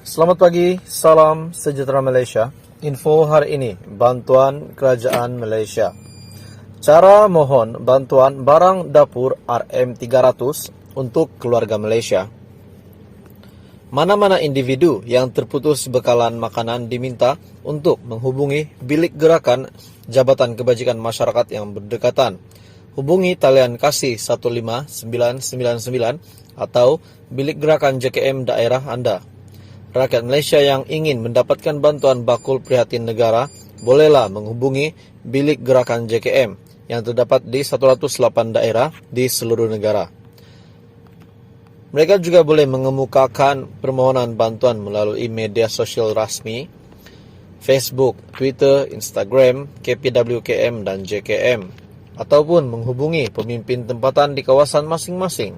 Selamat pagi, salam sejahtera Malaysia. Info hari ini, bantuan kerajaan Malaysia. Cara mohon bantuan barang dapur RM300 untuk keluarga Malaysia. Mana-mana individu yang terputus bekalan makanan diminta untuk menghubungi bilik gerakan Jabatan Kebajikan Masyarakat yang berdekatan. Hubungi talian kasih 15999 atau bilik gerakan JKM daerah Anda. Rakyat Malaysia yang ingin mendapatkan bantuan bakul prihatin negara, bolehlah menghubungi bilik gerakan JKM yang terdapat di 108 daerah di seluruh negara. Mereka juga boleh mengemukakan permohonan bantuan melalui media sosial rasmi, Facebook, Twitter, Instagram, KPWKM dan JKM, ataupun menghubungi pemimpin tempatan di kawasan masing-masing.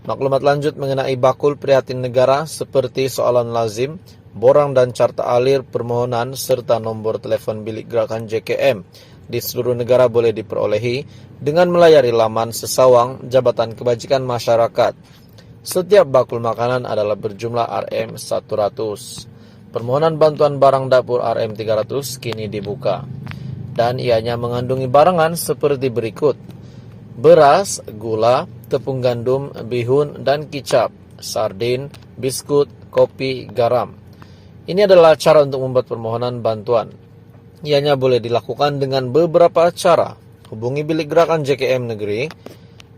Maklumat lanjut mengenai bakul prihatin negara seperti soalan lazim, borang dan carta alir permohonan serta nombor telefon bilik gerakan JKM di seluruh negara boleh diperolehi dengan melayari laman sesawang Jabatan Kebajikan Masyarakat. Setiap bakul makanan adalah berjumlah RM100. Permohonan bantuan barang dapur RM300 kini dibuka. Dan ianya mengandungi barangan seperti berikut: beras, gula, tepung gandum, bihun, dan kicap, sardin, biskut, kopi, garam. Ini adalah cara untuk membuat permohonan bantuan. Ianya boleh dilakukan dengan beberapa cara. Hubungi bilik gerakan JKM negeri,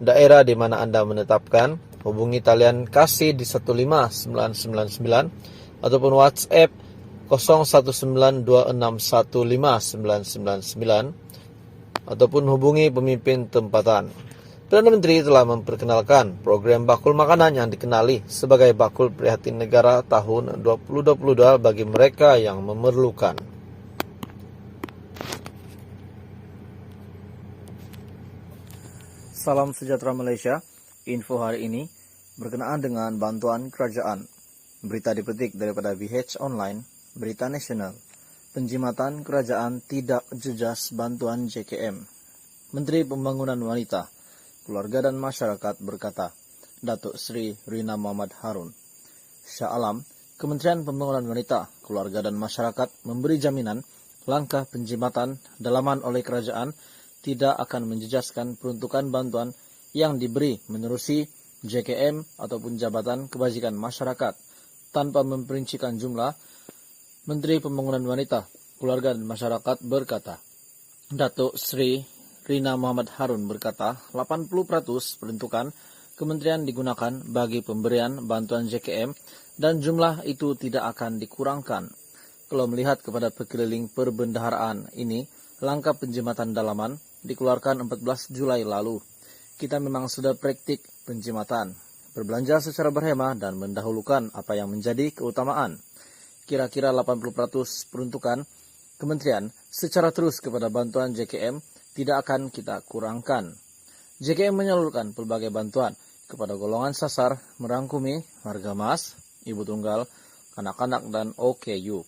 daerah di mana Anda menetapkan, hubungi talian kasih di 15999 ataupun WhatsApp 0192615999 ataupun hubungi pemimpin tempatan. Perdana Menteri telah memperkenalkan program bakul makanan yang dikenali sebagai Bakul Prihatin Negara tahun 2022 bagi mereka yang memerlukan. Salam sejahtera Malaysia. Info hari ini berkenaan dengan bantuan kerajaan. Berita dipetik daripada VH Online, Berita Nasional. Penjimatan kerajaan tidak jejas bantuan JKM. Menteri Pembangunan Wanita, Keluarga dan Masyarakat berkata, Datuk Seri Rina Muhammad Harun. Shah Alam, Kementerian Pembangunan Wanita, Keluarga dan Masyarakat memberi jaminan langkah penjimatan dalaman oleh kerajaan tidak akan menjejaskan peruntukan bantuan yang diberi menerusi JKM ataupun Jabatan Kebajikan Masyarakat. Tanpa memperincikan jumlah, Menteri Pembangunan Wanita, Keluarga dan Masyarakat berkata, Datuk Seri Rina Muhammad Harun berkata, 80% peruntukan kementerian digunakan bagi pemberian bantuan JKM dan jumlah itu tidak akan dikurangkan. Kalau melihat kepada pekeliling perbendaharaan ini, langkah penjimatan dalaman dikeluarkan 14 Julai lalu. Kita memang sudah praktik penjimatan, berbelanja secara berhemah dan mendahulukan apa yang menjadi keutamaan. Kira-kira 80% peruntukan kementerian secara terus kepada bantuan JKM tidak akan kita kurangkan. JKM menyalurkan pelbagai bantuan kepada golongan sasar merangkumi harga emas, ibu tunggal, kanak-kanak, dan OKU.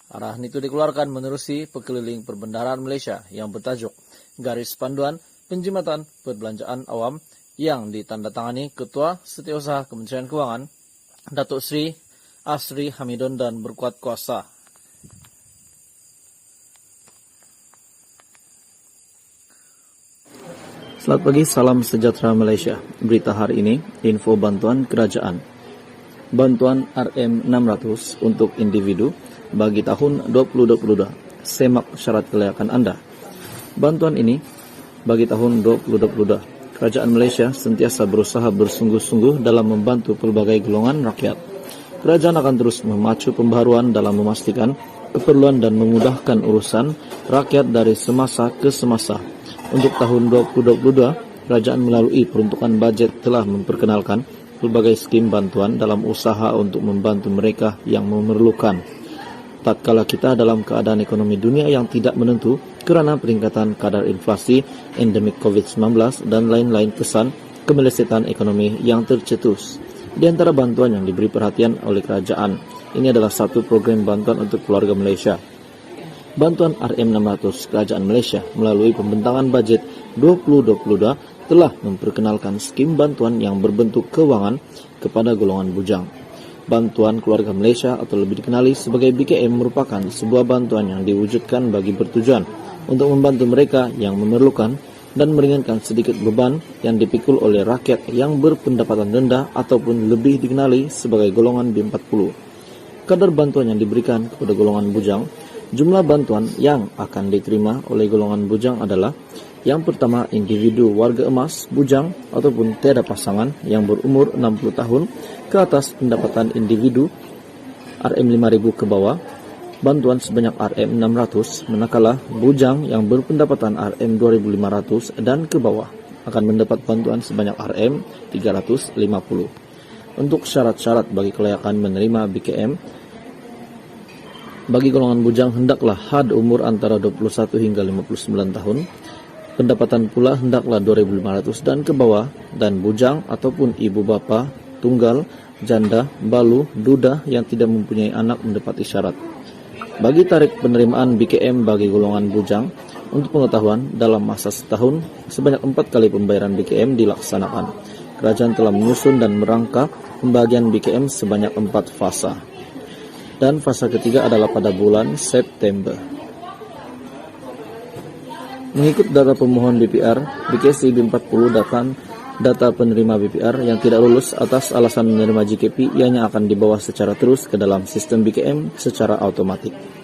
Arahan itu dikeluarkan menerusi pekeliling perbendaharaan Malaysia yang bertajuk Garis Panduan Penjimatan Perbelanjaan Awam yang ditandatangani Ketua Setiausaha Kementerian Kewangan, Datuk Seri Asri Hamidon dan berkuat kuasa. Selamat pagi, salam sejahtera Malaysia. Berita hari ini, info bantuan kerajaan. Bantuan RM600 untuk individu bagi tahun 2022. Semak syarat kelayakan Anda. Bantuan ini bagi tahun 2022. Kerajaan Malaysia sentiasa berusaha bersungguh-sungguh dalam membantu pelbagai golongan rakyat. Kerajaan akan terus memacu pembaharuan dalam memastikan keperluan dan memudahkan urusan rakyat dari semasa ke semasa. Untuk tahun 2022, kerajaan melalui peruntukan bajet telah memperkenalkan pelbagai skim bantuan dalam usaha untuk membantu mereka yang memerlukan. Tatkala kita dalam keadaan ekonomi dunia yang tidak menentu kerana peningkatan kadar inflasi, endemik COVID-19 dan lain-lain kesan kemelesetan ekonomi yang tercetus. Di antara bantuan yang diberi perhatian oleh kerajaan, ini adalah satu program bantuan untuk keluarga Malaysia. Bantuan RM600 Kerajaan Malaysia melalui pembentangan bajet 2022 telah memperkenalkan skim bantuan yang berbentuk kewangan kepada golongan bujang. Bantuan Keluarga Malaysia atau lebih dikenali sebagai BKM merupakan sebuah bantuan yang diwujudkan bagi bertujuan untuk membantu mereka yang memerlukan dan meringankan sedikit beban yang dipikul oleh rakyat yang berpendapatan rendah ataupun lebih dikenali sebagai golongan B40. Kadar bantuan yang diberikan kepada golongan bujang, jumlah bantuan yang akan diterima oleh golongan bujang adalah: yang pertama, individu warga emas, bujang, ataupun tiada pasangan yang berumur 60 tahun ke atas pendapatan individu RM5.000 ke bawah, bantuan sebanyak RM600, manakala bujang yang berpendapatan RM2.500 dan ke bawah akan mendapat bantuan sebanyak RM350. Untuk syarat-syarat bagi kelayakan menerima BKM, bagi golongan bujang hendaklah had umur antara 21 hingga 59 tahun, pendapatan pula hendaklah 2.500 dan ke bawah, dan bujang ataupun ibu bapa, tunggal, janda, balu, duda yang tidak mempunyai anak mendapati syarat. Bagi tarikh penerimaan BKM bagi golongan bujang, untuk pengetahuan, dalam masa setahun, sebanyak 4 kali pembayaran BKM dilaksanakan. Kerajaan telah menyusun dan merangkap pembagian BKM sebanyak 4 fasa. Dan fasa ketiga adalah pada bulan September. Mengikut data pemohon BPR, BKC B40 data penerima BPR yang tidak lulus atas alasan menerima JKP ianya akan dibawa secara terus ke dalam sistem BKM secara otomatis.